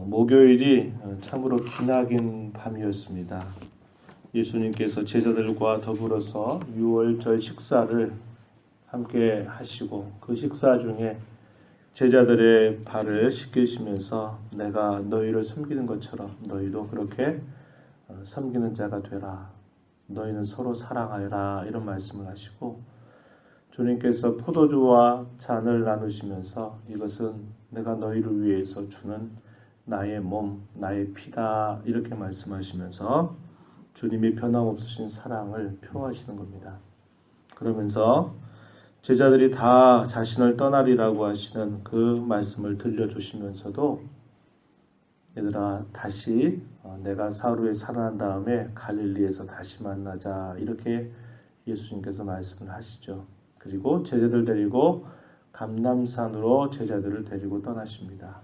목요일이 참으로 기나긴 밤이었습니다. 예수님께서 제자들과 더불어서 유월절 식사를 함께 하시고 그 식사 중에 제자들의 발을 씻기시면서 내가 너희를 섬기는 것처럼 너희도 그렇게 섬기는 자가 되라. 너희는 서로 사랑하여라. 이런 말씀을 하시고 주님께서 포도주와 잔을 나누시면서 이것은 내가 너희를 위해서 주는 나의 몸, 나의 피다. 이렇게 말씀하시면서 주님이 변함없으신 사랑을 표하시는 겁니다. 그러면서 제자들이 다 자신을 떠나리라고 하시는 그 말씀을 들려주시면서도 얘들아 다시 내가 사흘 후에 살아난 다음에 갈릴리에서 다시 만나자 이렇게 예수님께서 말씀을 하시죠. 그리고 제자들 데리고 감람산으로 제자들을 데리고 떠나십니다.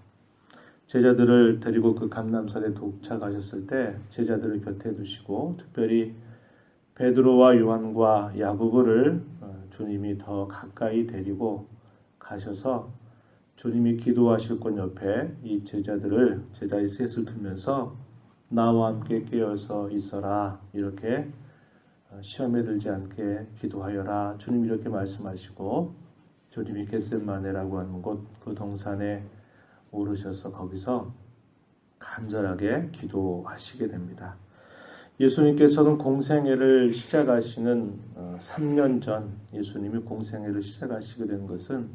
제자들을 데리고 그 감람산에 도착하셨을 때 제자들을 곁에 두시고 특별히 베드로와 요한과 야고보를 주님이 더 가까이 데리고 가셔서 주님이 기도하실 곳 옆에 이 제자들을 제자의 셋을 두면서 나와 함께 깨어서 있어라 이렇게 시험에 들지 않게 기도하여라 주님이 이렇게 말씀하시고 주님이 겟셋마네라고 하는 곳 그 동산에 오르셔서 거기서 간절하게 기도하시게 됩니다. 예수님께서는 공생애를 시작하시는 3년 전 예수님이 공생애를 시작하시게 된 것은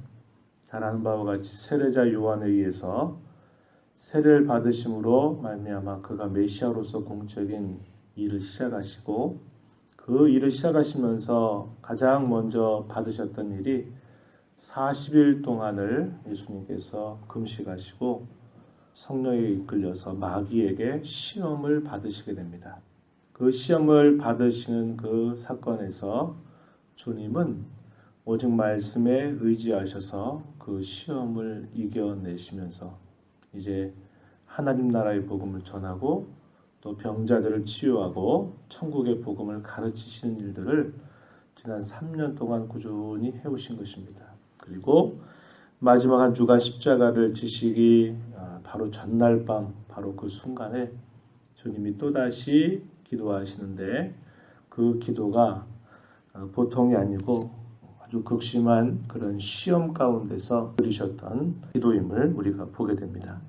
잘 아는 바와 같이 세례자 요한에 의해서 세례를 받으심으로 말미암아 그가 메시아로서 공적인 일을 시작하시고 그 일을 시작하시면서 가장 먼저 받으셨던 일이 40일 동안을 예수님께서 금식하시고 성령에 이끌려서 마귀에게 시험을 받으시게 됩니다. 그 시험을 받으시는 그 사건에서 주님은 오직 말씀에 의지하셔서 그 시험을 이겨내시면서 이제 하나님 나라의 복음을 전하고 또 병자들을 치유하고 천국의 복음을 가르치시는 일들을 지난 3년 동안 꾸준히 해오신 것입니다. 그리고 마지막 한 주간 십자가를 지시기 바로 전날 밤 바로 그 순간에 주님이 또다시 기도하시는데 그 기도가 보통이 아니고 아주 극심한 그런 시험 가운데서 드리셨던 기도임을 우리가 보게 됩니다.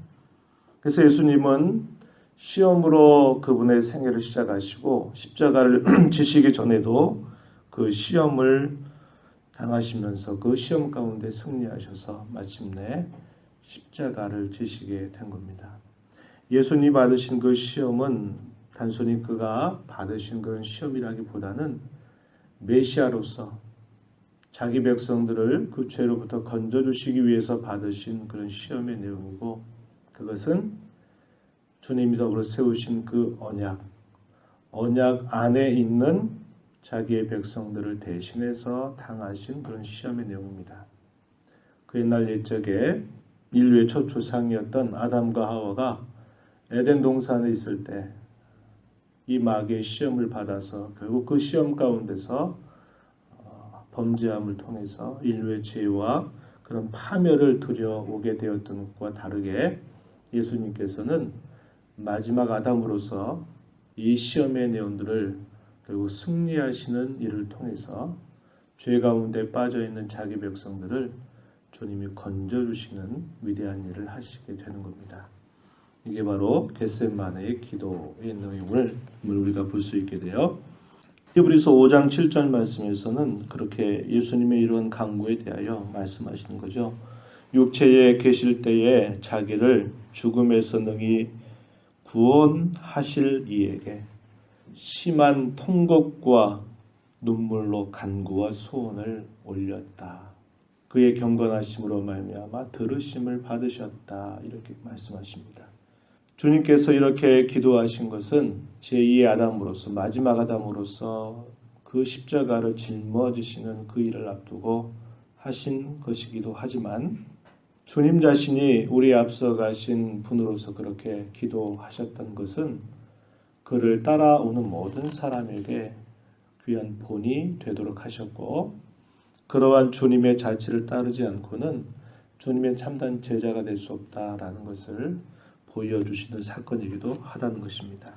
그래서 예수님은 시험으로 그분의 생애를 시작하시고 십자가를 지시기 전에도 그 시험을 당하시면서 그 시험 가운데 승리하셔서 마침내 십자가를 지시게 된 겁니다. 예수님이 받으신 그 시험은 단순히 그가 받으신 그런 시험이라기보다는 메시아로서 자기 백성들을 그 죄로부터 건져주시기 위해서 받으신 그런 시험의 내용이고 그것은 주님이 더불어 세우신 그 언약 안에 있는 자기의 백성들을 대신해서 당하신 그런 시험의 내용입니다. 그 옛날 옛적에 인류의 첫 조상이었던 아담과 하와가 에덴 동산에 있을 때 이 마귀의 시험을 받아서 결국 그 시험 가운데서 범죄함을 통해서 인류의 죄와 그런 파멸을 들여오게 되었던 것과 다르게 예수님께서는 마지막 아담으로서 이 시험의 내용들을 결국 승리하시는 일을 통해서 죄 가운데 빠져있는 자기 백성들을 주님이 건져주시는 위대한 일을 하시게 되는 겁니다. 이게 바로 겟셋마네의 기도의 내용을 우리가 볼 수 있게 돼요. 히브리서 5장 7절 말씀에서는 그렇게 예수님의 이러한 강구에 대하여 말씀하시는 거죠. 육체에 계실 때에 자기를 죽음에서 능히 구원하실 이에게 심한 통곡과 눈물로 간구와 소원을 올렸다. 그의 경건하심으로 말미암아 들으심을 받으셨다. 이렇게 말씀하십니다. 주님께서 이렇게 기도하신 것은 제2의 아담으로서 마지막 아담으로서 그 십자가를 짊어지시는 그 일을 앞두고 하신 것이기도 하지만 주님 자신이 우리에 앞서 가신 분으로서 그렇게 기도하셨던 것은 그를 따라오는 모든 사람에게 귀한 본이 되도록 하셨고 그러한 주님의 자치를 따르지 않고는 주님의 참된 제자가 될 수 없다라는 것을 보여주시는 사건이기도 하다는 것입니다.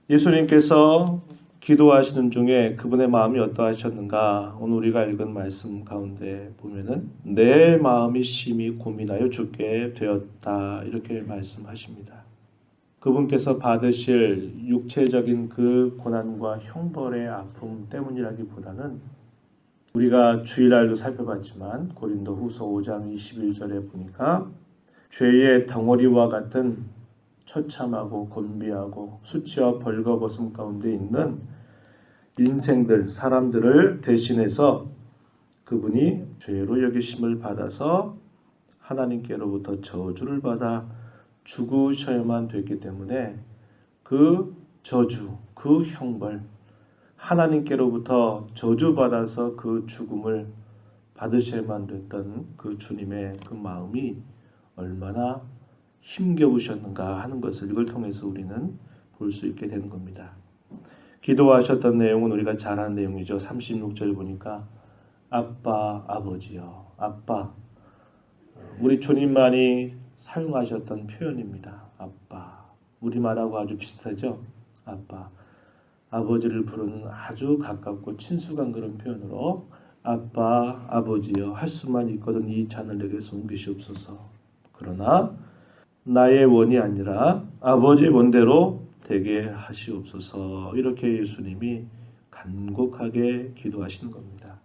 예수님께서 기도하시는 중에 그분의 마음이 어떠하셨는가? 오늘 우리가 읽은 말씀 가운데 보면은 내 마음이 심히 고민하여 죽게 되었다 이렇게 말씀하십니다. 그분께서 받으실 육체적인 그 고난과 형벌의 아픔 때문이라기보다는 우리가 주일날도 살펴봤지만 고린도후서 5장 21절에 보니까 죄의 덩어리와 같은 처참하고 곤비하고 수치와 벌거벗음 가운데 있는 인생들, 사람들을 대신해서 그분이 죄로 여기심을 받아서 하나님께로부터 저주를 받아 죽으셔야만 됐기 때문에 그 저주, 그 형벌, 하나님께로부터 저주받아서 그 죽음을 받으셔야만 됐던 그 주님의 그 마음이 얼마나 힘겨우셨는가 하는 것을 이걸 통해서 우리는 볼 수 있게 되는 겁니다. 기도하셨던 내용은 우리가 잘 아는 내용이죠. 36절 보니까 아빠, 아버지요. 아빠. 우리 주님만이 사용하셨던 표현입니다. 아빠. 우리말하고 아주 비슷하죠. 아빠. 아버지를 부르는 아주 가깝고 친숙한 그런 표현으로 아빠, 아버지요 할 수만 있거든 이 잔을 내게서 옮기시옵소서. 그러나 나의 원이 아니라 아버지의 원대로 되게 하시옵소서. 이렇게 예수님이 간곡하게 기도하시는 겁니다.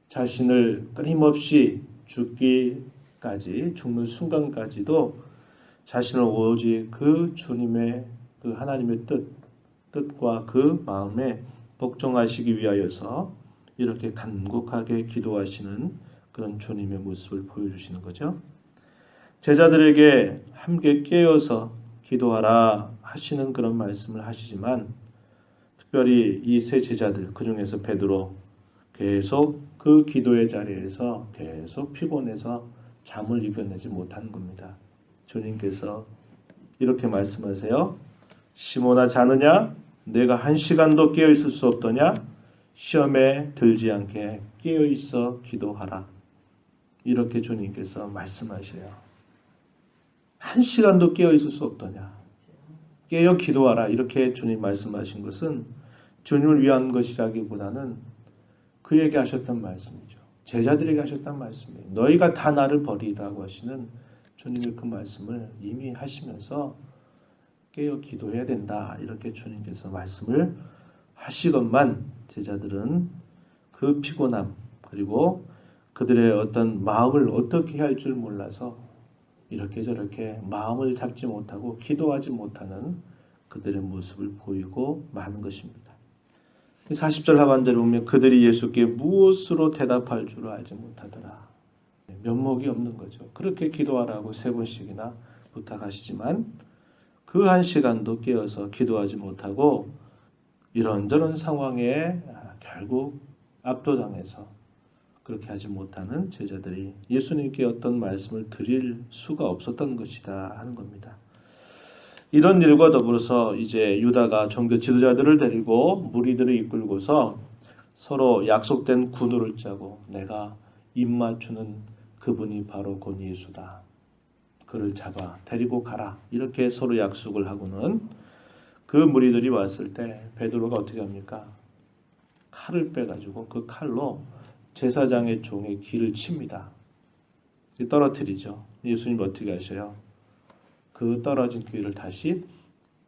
자신을 끊임없이 죽기까지 죽는 순간까지도 자신을 오직 그 주님의 그 하나님의 뜻과 그 마음에 복종하시기 위하여서 이렇게 간곡하게 기도하시는 그런 주님의 모습을 보여주시는 거죠. 제자들에게 함께 깨어서 기도하라 하시는 그런 말씀을 하시지만 특별히 이 세 제자들 그 중에서 베드로 계속 그 기도의 자리에서 계속 피곤해서 잠을 이겨내지 못하는 겁니다. 주님께서 이렇게 말씀하세요. 시몬아 자느냐? 내가 1시간도 깨어있을 수 없더냐? 시험에 들지 않게 깨어있어 기도하라. 이렇게 주님께서 말씀하셔요. 1시간도 깨어있을 수 없더냐? 깨어 기도하라. 이렇게 주님 말씀하신 것은 주님을 위한 것이라기보다는 그에게 하셨던 말씀이죠. 제자들에게 하셨던 말씀이에요. 너희가 다 나를 버리라고 하시는 주님의 그 말씀을 이미 하시면서 깨어 기도해야 된다. 이렇게 주님께서 말씀을 하시건만 제자들은 그 피곤함 그리고 그들의 어떤 마음을 어떻게 할 줄 몰라서 이렇게 저렇게 마음을 잡지 못하고 기도하지 못하는 그들의 모습을 보이고 마는 것입니다. 40절 하반절을 보면 그들이 예수께 무엇으로 대답할 줄 알지 못하더라. 면목이 없는 거죠. 그렇게 기도하라고 3번씩이나 부탁하시지만 그 1시간도 깨어서 기도하지 못하고 이런저런 상황에 결국 압도당해서 그렇게 하지 못하는 제자들이 예수님께 어떤 말씀을 드릴 수가 없었던 것이다 하는 겁니다. 이런 일과 더불어서 이제 유다가 종교 지도자들을 데리고 무리들을 이끌고서 서로 약속된 군우를 짜고 내가 입맞추는 그분이 바로 곧 예수다. 그를 잡아 데리고 가라. 이렇게 서로 약속을 하고는 그 무리들이 왔을 때 베드로가 어떻게 합니까? 칼을 빼가지고 그 칼로 제사장의 종의 귀를 칩니다. 떨어뜨리죠. 예수님 어떻게 하셔요? 그 떨어진 귀를 다시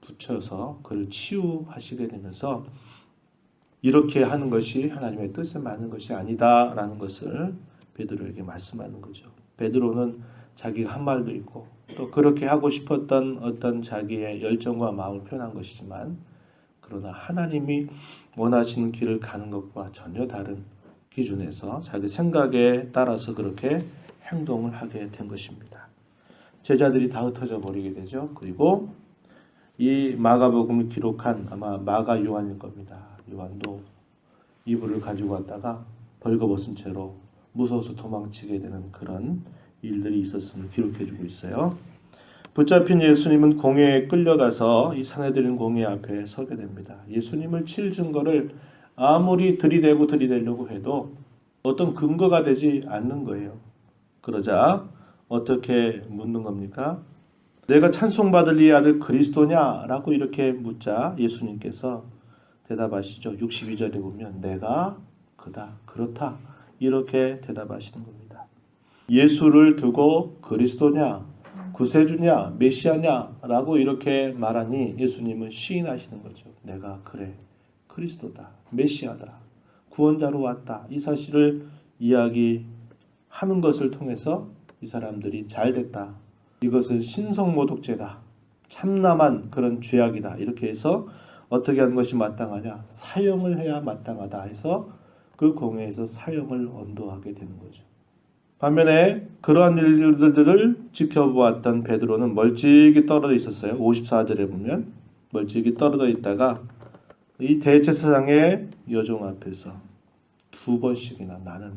붙여서 그를 치유하시게 되면서 이렇게 하는 것이 하나님의 뜻에 맞는 것이 아니다라는 것을 베드로에게 말씀하는 거죠. 베드로는 자기가 한 말도 있고 또 그렇게 하고 싶었던 어떤 자기의 열정과 마음을 표현한 것이지만 그러나 하나님이 원하시는 길을 가는 것과 전혀 다른 기준에서 자기 생각에 따라서 그렇게 행동을 하게 된 것입니다. 제자들이 다 흩어져 버리게 되죠. 그리고 이 마가복음을 기록한 아마 마가 요한일 겁니다. 요한도 이불을 가지고 왔다가 벌거벗은 채로 무서워서 도망치게 되는 그런 일들이 있었음을 기록해주고 있어요. 붙잡힌 예수님은 공회에 끌려가서 이 산헤드린 공회 앞에 서게 됩니다. 예수님을 칠 증거를 아무리 들이대려고 해도 어떤 근거가 되지 않는 거예요. 그러자 어떻게 묻는 겁니까? 내가 찬송받을 이 아들 그리스도냐라고 이렇게 묻자 예수님께서 대답하시죠. 62절에 보면 내가 그다, 그렇다 이렇게 대답하시는 겁니다. 예수를 두고 그리스도냐, 구세주냐, 메시아냐라고 이렇게 말하니 예수님은 시인하시는 거죠. 내가 그래, 그리스도다, 메시아다, 구원자로 왔다. 이 사실을 이야기하는 것을 통해서 이 사람들이 잘됐다. 이것은 신성모독죄다. 참남한 그런 죄악이다. 이렇게 해서 어떻게 하는 것이 마땅하냐? 사형을 해야 마땅하다 해서 그 공회에서 사형을 언도하게 되는 거죠. 반면에 그러한 일들을 지켜보았던 베드로는 멀찍이 떨어져 있었어요. 54절에 보면 멀찍이 떨어져 있다가 이 대제사장의 여종 앞에서 2번씩이나 나는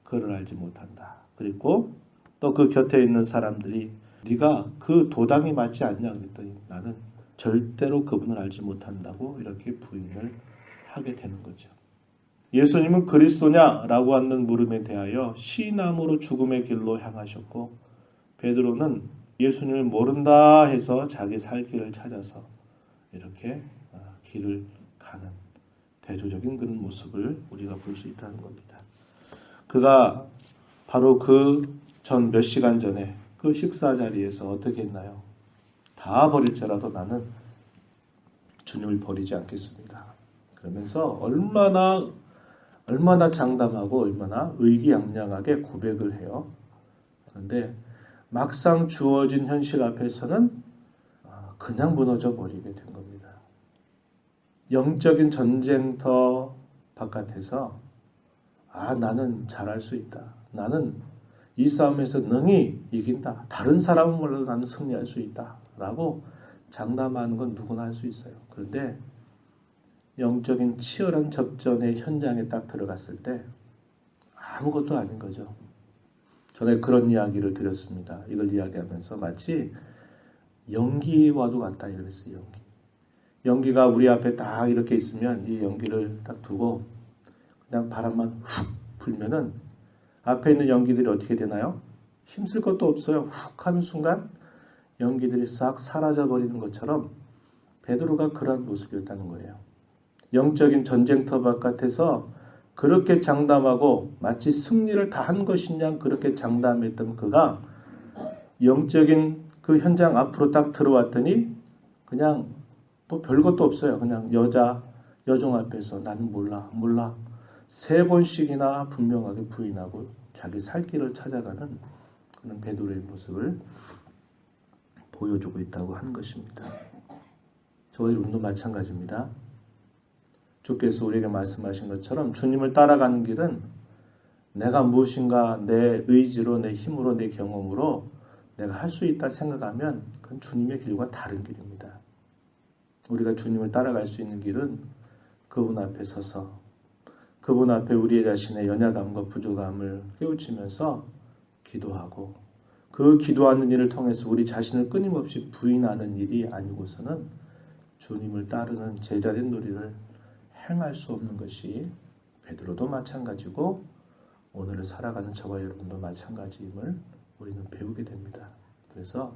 그를 알지 못한다. 그리고 또 그 곁에 있는 사람들이 네가 그 도당이 맞지 않냐 그랬더니 나는 절대로 그분을 알지 못한다고 이렇게 부인을 하게 되는 거죠. 예수님은 그리스도냐라고 하는 물음에 대하여 시인함으로 죽음의 길로 향하셨고 베드로는 예수님을 모른다 해서 자기 살 길을 찾아서 이렇게 길을 가는 대조적인 그런 모습을 우리가 볼 수 있다는 겁니다. 그가 바로 그 전 몇 시간 전에 그 식사 자리에서 어떻게 했나요? 다 버릴지라도 나는 주님을 버리지 않겠습니다. 그러면서 얼마나 장담하고 얼마나 의기양양하게 고백을 해요. 그런데 막상 주어진 현실 앞에서는 그냥 무너져 버리게 된 겁니다. 영적인 전쟁터 바깥에서 나는 잘할 수 있다. 나는 이 싸움에서 능히 이긴다. 다른 사람은 몰라도 나는 승리할 수 있다. 라고 장담하는 건 누구나 할 수 있어요. 그런데 영적인 치열한 접전의 현장에 딱 들어갔을 때 아무것도 아닌 거죠. 전에 그런 이야기를 드렸습니다. 이걸 이야기하면서 마치 연기와도 같다 이랬어요. 연기가 우리 앞에 딱 이렇게 있으면 이 연기를 딱 두고 그냥 바람만 훅 불면은 앞에 있는 연기들이 어떻게 되나요? 힘쓸 것도 없어요. 훅 하는 순간 연기들이 싹 사라져 버리는 것처럼 베드로가 그러한 모습이었다는 거예요. 영적인 전쟁터 바깥에서 그렇게 장담하고 마치 승리를 다 한 것이냐 그렇게 장담했던 그가 영적인 그 현장 앞으로 딱 들어왔더니 그냥 뭐 별것도 없어요. 그냥 여종 앞에서 나는 몰라 3번씩이나 분명하게 부인하고 자기 살 길을 찾아가는 그런 베드로의 모습을 보여주고 있다고 하는 것입니다. 저희 여러분도 마찬가지입니다. 주께서 우리에게 말씀하신 것처럼 주님을 따라가는 길은 내가 무엇인가 내 의지로 내 힘으로 내 경험으로 내가 할 수 있다 생각하면 그건 주님의 길과 다른 길입니다. 우리가 주님을 따라갈 수 있는 길은 그분 앞에 서서 그분 앞에 우리의 자신의 연약함과 부족함을 깨우치면서 기도하고 그 기도하는 일을 통해서 우리 자신을 끊임없이 부인하는 일이 아니고서는 주님을 따르는 제자된 놀이를 행할 수 없는 것이 베드로도 마찬가지고 오늘을 살아가는 저와 여러분도 마찬가지임을 우리는 배우게 됩니다. 그래서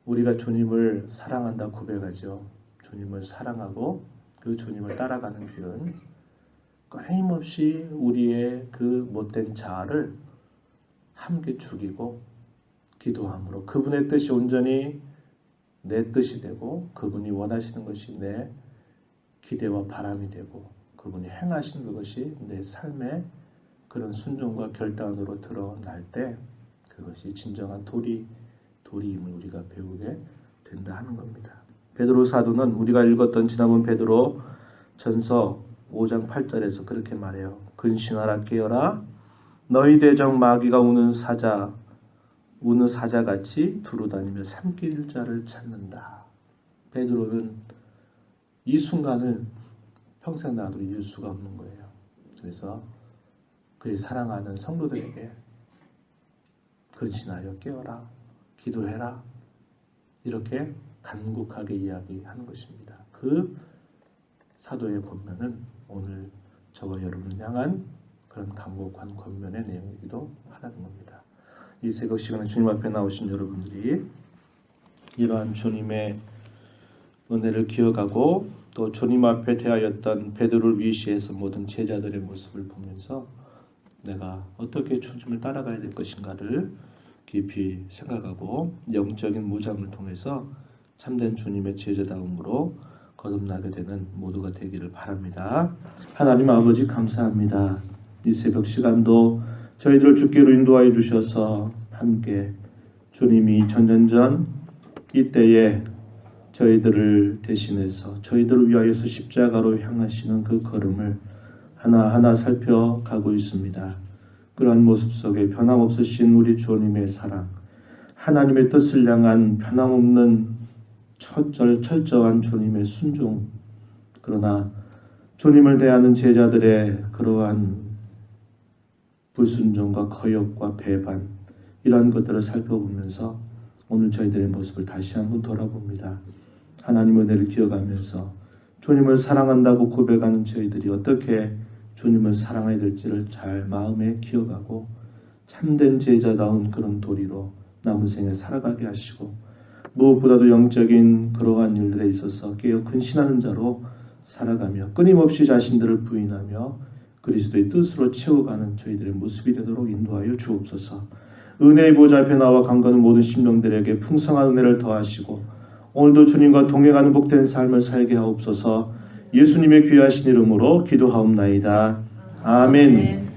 우리가 주님을 사랑한다 고백하죠. 주님을 사랑하고 그 주님을 따라가는 길은 끊임없이 우리의 그 못된 자아를 함께 죽이고 기도함으로 그분의 뜻이 온전히 내 뜻이 되고 그분이 원하시는 것이 내 기대와 바람이 되고 그분이 행하신 그것이 내 삶의 그런 순종과 결단으로 드러날 때 그것이 진정한 도리임을 우리가 배우게 된다 하는 겁니다. 베드로 사도는 우리가 읽었던 지난번 베드로 전서 5장 8절에서 그렇게 말해요. 근신하라 깨어라 너희 대적 마귀가 우는 사자같이 두루다니며 삼킬 자를 찾는다. 베드로는 이 순간을 평생 나도 잊을 수가 없는 거예요. 그래서 그의 사랑하는 성도들에게 근신하여 깨어라 기도해라 이렇게 간곡하게 이야기하는 것입니다. 그 사도의 권면은 오늘 저와 여러분을 향한 그런 간곡한 권면의 내용이기도 하다는 겁니다. 이 새벽 시간에 주님 앞에 나오신 여러분들이 이러한 주님의 은혜를 기억하고 또 주님 앞에 대하였던 베드로를 위시해서 모든 제자들의 모습을 보면서 내가 어떻게 주님을 따라가야 될 것인가를 깊이 생각하고 영적인 무장을 통해서 참된 주님의 제자다움으로 거듭나게 되는 모두가 되기를 바랍니다. 하나님 아버지 감사합니다. 이 새벽 시간도 저희들을 주께로 인도하여 주셔서 함께 주님이 전전전 이때에 저희들을 대신해서 저희들을 위하여서 십자가로 향하시는 그 걸음을 하나하나 살펴가고 있습니다. 그러한 모습 속에 변함없으신 우리 주님의 사랑, 하나님의 뜻을 향한 변함없는 철저한 주님의 순종, 그러나 주님을 대하는 제자들의 그러한 불순종과 거역과 배반, 이러한 것들을 살펴보면서 오늘 저희들의 모습을 다시 한번 돌아봅니다. 하나님의 은혜를 기억하면서 주님을 사랑한다고 고백하는 저희들이 어떻게 주님을 사랑해야 될지를 잘 마음에 기억하고 참된 제자다운 그런 도리로 남은 생에 살아가게 하시고 무엇보다도 영적인 그러한 일들에 있어서 깨어 근신하는 자로 살아가며 끊임없이 자신들을 부인하며 그리스도의 뜻으로 채워가는 저희들의 모습이 되도록 인도하여 주옵소서. 은혜의 보좌 앞에 나와 강건한 모든 심령들에게 풍성한 은혜를 더하시고 오늘도 주님과 동행하는 복된 삶을 살게 하옵소서. 예수님의 귀하신 이름으로 기도하옵나이다. 아멘.